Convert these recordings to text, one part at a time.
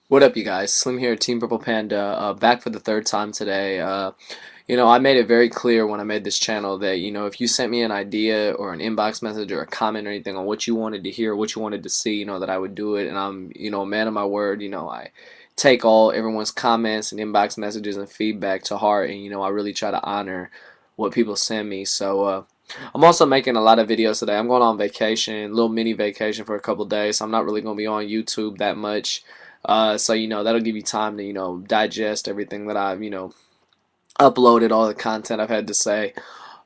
What up, you guys? Slim here, Team Purple Panda, back for the third time today. I made it very clear when I made this channel that, if you sent me an idea or an inbox message or a comment or anything on what you wanted to hear, what you wanted to see, that I would do it. And I'm, a man of my word. I take all everyone's comments and inbox messages and feedback to heart, and, I really try to honor what people send me. So, I'm also making a lot of videos today. I'm going on vacation, little mini vacation for a couple days, so I'm not really going to be on YouTube that much. So that'll give you time to digest everything that I've uploaded, all the content I've had to say.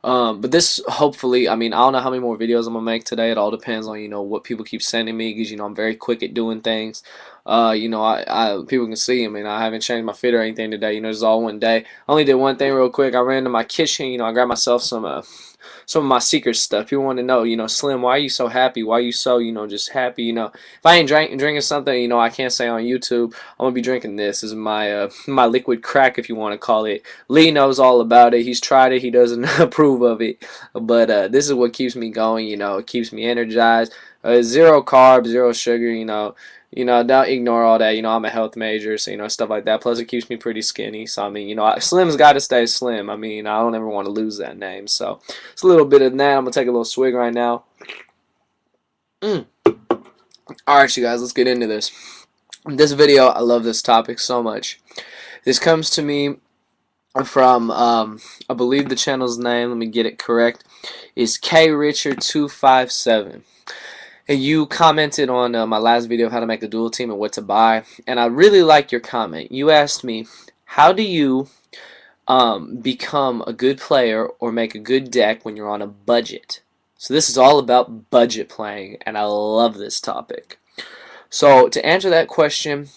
But this hopefully, I don't know how many more videos I'm gonna make today. It all depends on what people keep sending me, because I'm very quick at doing things. I people can see. I haven't changed my fit or anything today. It's all one day. I only did one thing real quick. I ran to my kitchen. I grabbed myself some of my secret stuff. People want to know, Slim, why are you so happy? Why are you so, just happy? If I ain't drinking something, I can't say on YouTube. I'm gonna be drinking this. This is my my liquid crack, if you want to call it. Lee knows all about it. He's tried it. He doesn't approve of it, but this is what keeps me going. It keeps me energized. Zero carbs, zero sugar. Don't ignore all that. I'm a health major, so stuff like that. Plus, it keeps me pretty skinny. So Slim's got to stay slim. I don't ever want to lose that name. So it's a little bit of that. I'm gonna take a little swig right now. All right, you guys, let's get into this. This video, I love this topic so much. This comes to me from I believe the channel's name. Let me get it correct. Is KRichard257. And you commented on my last video of how to make a dual team and what to buy, and I really like your comment. You asked me, how do you become a good player or make a good deck when you're on a budget? So this is all about budget playing, and I love this topic. So to answer that question,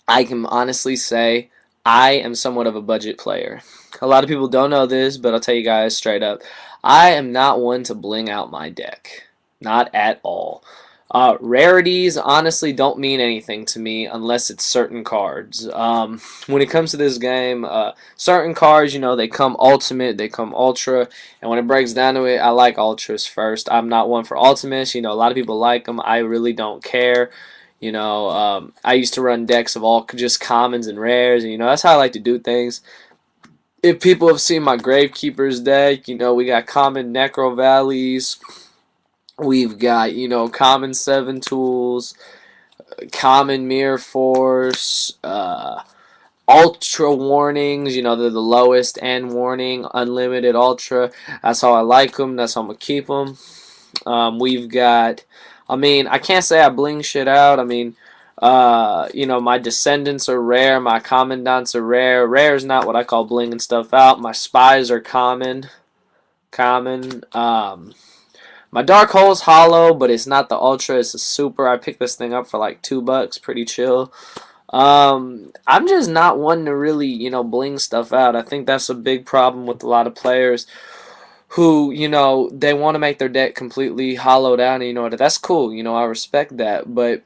I can honestly say I am somewhat of a budget player. A lot of people don't know this, but I'll tell you guys straight up. I am not one to bling out my deck. Not at all. Rarities honestly don't mean anything to me unless it's certain cards. When it comes to this game, certain cards, they come ultimate, they come ultra, and when it breaks down to it, I like ultras first. I'm not one for ultimates. A lot of people like them. I really don't care. I used to run decks of all just commons and rares, and that's how I like to do things. If people have seen my Gravekeeper's deck, we got common Necro Valleys. We've got, common 7 tools, common mirror force, ultra warnings, they're the lowest end warning, unlimited ultra. That's how I like them. That's how I'm going to keep them. We've got, I can't say I bling shit out. My descendants are rare. My commandants are rare. Rare is not what I call blinging stuff out. My spies are common. My Dark Hole's hollow, but it's not the ultra, it's a super. I picked this thing up for like $2, pretty chill. I'm just not one to really, bling stuff out. I think that's a big problem with a lot of players who, they want to make their deck completely hollowed out, and that's cool. I respect that, but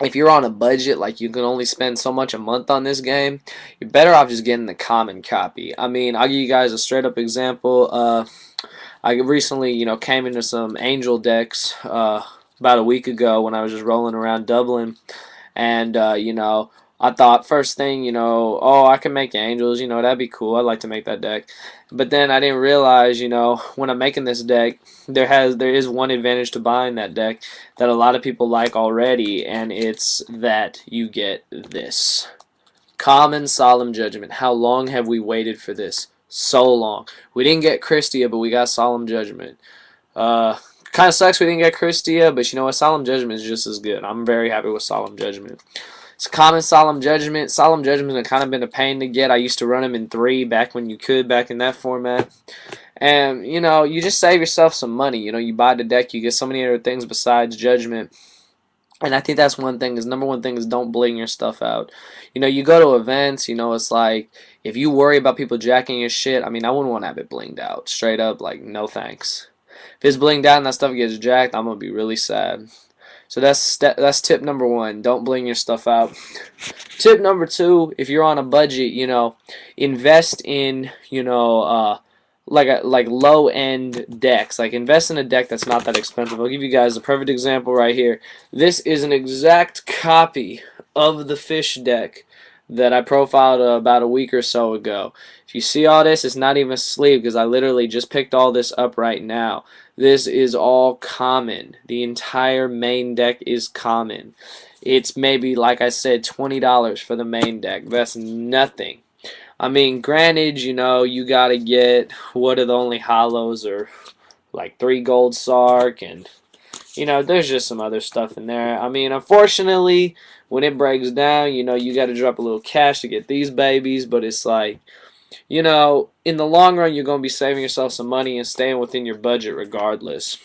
if you're on a budget, like you can only spend so much a month on this game, you're better off just getting the common copy. I'll give you guys a straight up example. I recently, came into some angel decks about a week ago when I was just rolling around Dublin, and I thought first thing, oh, I can make angels, that'd be cool. I'd like to make that deck, but then I didn't realize, when I'm making this deck, there is one advantage to buying that deck that a lot of people like already, and it's that you get this common Solemn Judgment. How long have we waited for this? So long. We didn't get Christia, but we got Solemn Judgment. Kind of sucks we didn't get Christia, but you know what? Solemn Judgment is just as good. I'm very happy with Solemn Judgment. It's common Solemn Judgment. Solemn Judgment have kind of been a pain to get. I used to run them in 3 back when you could, back in that format. And, you just save yourself some money. You buy the deck, you get so many other things besides Judgment. And I think that's one thing, is number one thing is don't bling your stuff out. You go to events, it's like, if you worry about people jacking your shit, I wouldn't want to have it blinged out. Straight up, like, no thanks. If it's blinged out and that stuff gets jacked, I'm going to be really sad. So that's tip number 1. Don't bling your stuff out. Tip number 2, if you're on a budget, invest in, like low end decks. Like, invest in a deck that's not that expensive. I'll give you guys a perfect example right here. This is an exact copy of the fish deck that I profiled about a week or so ago. If you see all this, it's not even sleeve because I literally just picked all this up right now. This is all common. The entire main deck is common. It's maybe, like I said, $20 for the main deck. That's nothing. I mean, granted, you gotta get, what are the only hollows, or like 3 gold Sark, and there's just some other stuff in there. I mean, unfortunately, when it breaks down, you got to drop a little cash to get these babies, but it's like, in the long run, you're going to be saving yourself some money and staying within your budget regardless.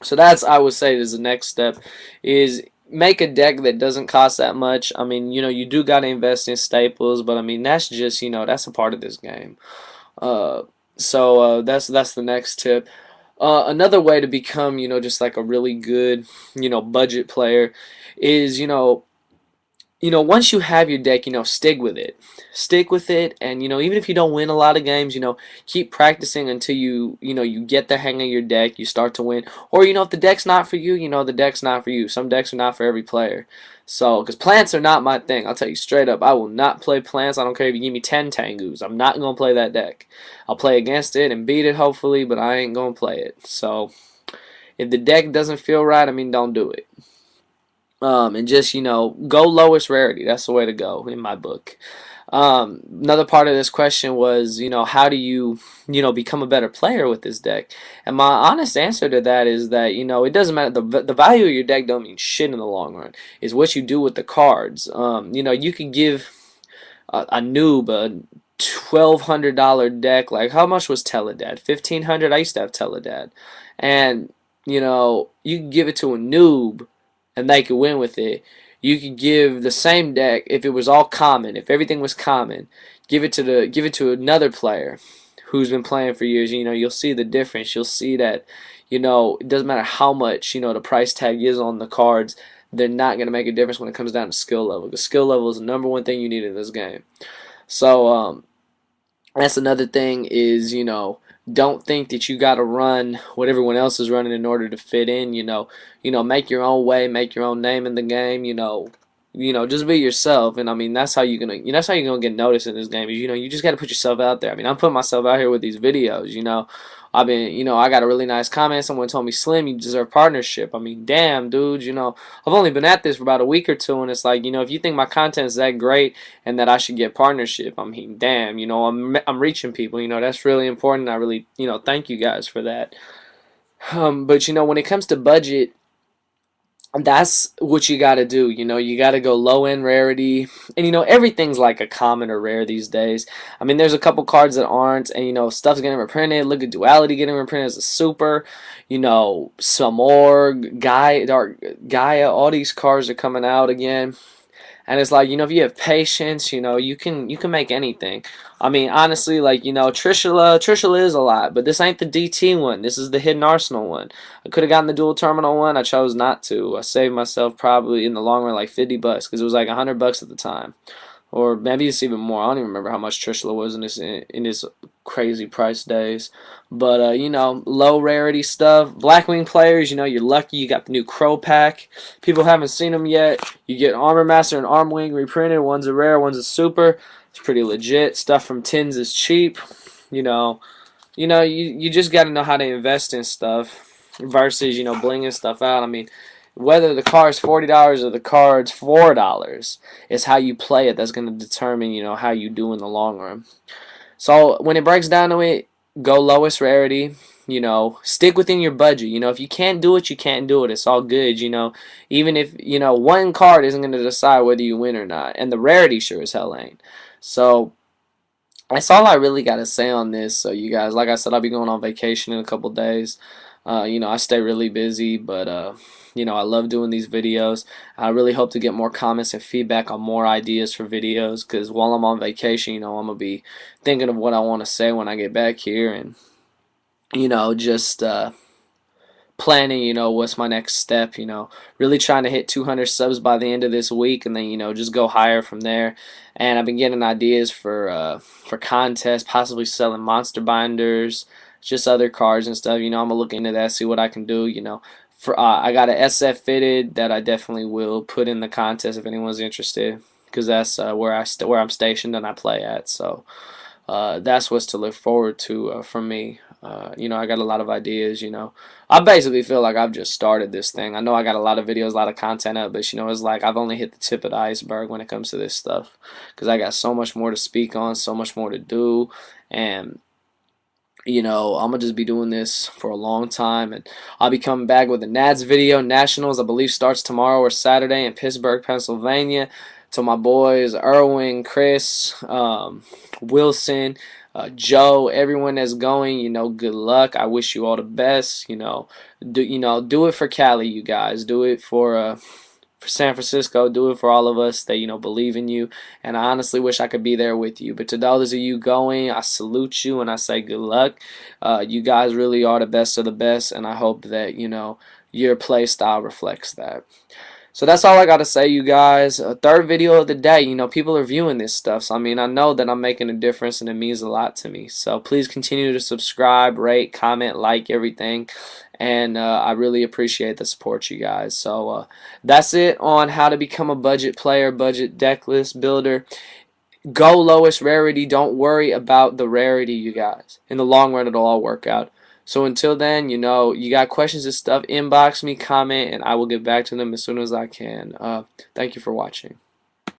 So that's, I would say, is the next step, is make a deck that doesn't cost that much. I mean, you do got to invest in staples, but I mean, that's just, that's a part of this game. So that's the next tip. Another way to become, just like a really good, budget player is, once you have your deck, stick with it. Stick with it, and even if you don't win a lot of games, keep practicing until you get the hang of your deck, you start to win. Or if the deck's not for you, the deck's not for you. Some decks are not for every player. So, because plants are not my thing, I'll tell you straight up, I will not play plants. I don't care if you give me 10 Tengus. I'm not going to play that deck. I'll play against it and beat it, hopefully, but I ain't going to play it. So, if the deck doesn't feel right, I mean, don't do it. And just, go lowest rarity. That's the way to go in my book. Another part of this question was, how do you, become a better player with this deck? And my honest answer to that is that, it doesn't matter. The value of your deck don't mean shit in the long run. It's what you do with the cards. You can give a noob a $1,200 deck. Like, how much was Teledad? $1,500. I used to have Teledad. And, you can give it to a noob and they could win with it. You could give the same deck if it was all common, if everything was common, give it to another player who's been playing for years. You'll see the difference. You'll see that it doesn't matter how much the price tag is on the cards. They're not going to make a difference when it comes down to skill level. Because skill level is the number one thing you need in this game. So that's another thing is don't think that you got to run what everyone else is running in order to fit in. Make your own way, make your own name in the game. Just be yourself, and I mean that's how you're gonna get noticed in this game. Is you just got to put yourself out there. I mean, I'm putting myself out here with these videos. I got a really nice comment. Someone told me, Slim, you deserve partnership. I mean, damn, dude, I've only been at this for about a week or two, and it's like, if you think my content is that great and that I should get partnership, I mean, damn, I'm reaching people. That's really important. I really, thank you guys for that. But when it comes to budget, that's what you got to do. You got to go low end rarity, and everything's like a common or rare these days. I mean, there's a couple cards that aren't, and stuff's getting reprinted. Look at Duality getting reprinted as a super. Some more Gaia. All these cards are coming out again. And it's like, if you have patience, you can make anything. I mean, honestly, like, Trishula is a lot, but this ain't the DT one. This is the Hidden Arsenal one. I could have gotten the dual terminal one. I chose not to. I saved myself probably in the long run like $50 because it was like $100 at the time. Or maybe it's even more. I don't even remember how much Trishula was in this crazy price days. But low rarity stuff. Blackwing players, you're lucky. You got the new Crow pack. People haven't seen them yet. You get Armor Master and Armwing reprinted. One's a rare, one's a super. It's pretty legit. Stuff from tins is cheap. You just got to know how to invest in stuff versus blinging stuff out. I mean, whether the car is $40 or the card's $4, it's how you play it that's going to determine, how you do in the long run. So when it breaks down to it, go lowest rarity. Stick within your budget. If you can't do it, you can't do it. It's all good. Even if one card isn't going to decide whether you win or not, and the rarity sure as hell ain't. So that's all I really got to say on this. So you guys, like I said, I'll be going on vacation in a couple days. I stay really busy, but I love doing these videos. I really hope to get more comments and feedback on more ideas for videos, because while I'm on vacation, I'm going to be thinking of what I want to say when I get back here, and just planning, what's my next step, really trying to hit 200 subs by the end of this week, and then, just go higher from there. And I've been getting ideas for contests, possibly selling monster binders, just other cards and stuff. I'm gonna look into that, see what I can do. I got an SF fitted that I definitely will put in the contest if anyone's interested, because that's where I'm stationed and I play at. So that's what's to look forward to from me. I got a lot of ideas. I basically feel like I've just started this thing. I know I got a lot of videos, a lot of content up, but it's like I've only hit the tip of the iceberg when it comes to this stuff, because I got so much more to speak on, so much more to do, and I'm gonna just be doing this for a long time, and I'll be coming back with a Nads video. Nationals, I believe, starts tomorrow or Saturday in Pittsburgh, Pennsylvania. To my boys, Erwin, Chris, Wilson, Joe, everyone that's going, good luck. I wish you all the best. Do it for Cali, you guys. Do it for San Francisco. Do it for all of us that believe in you, and I honestly wish I could be there with you. But to those of you going, I salute you and I say good luck. You guys really are the best of the best, and I hope that your play style reflects that. So that's all I got to say, you guys. Third video of the day. People are viewing this stuff. So, I know that I'm making a difference and it means a lot to me. So, please continue to subscribe, rate, comment, like everything. And I really appreciate the support, you guys. So, that's it on how to become a budget player, budget deck list builder. Go lowest rarity. Don't worry about the rarity, you guys. In the long run, it'll all work out. So until then, you got questions and stuff, inbox me, comment, and I will get back to them as soon as I can. Thank you for watching.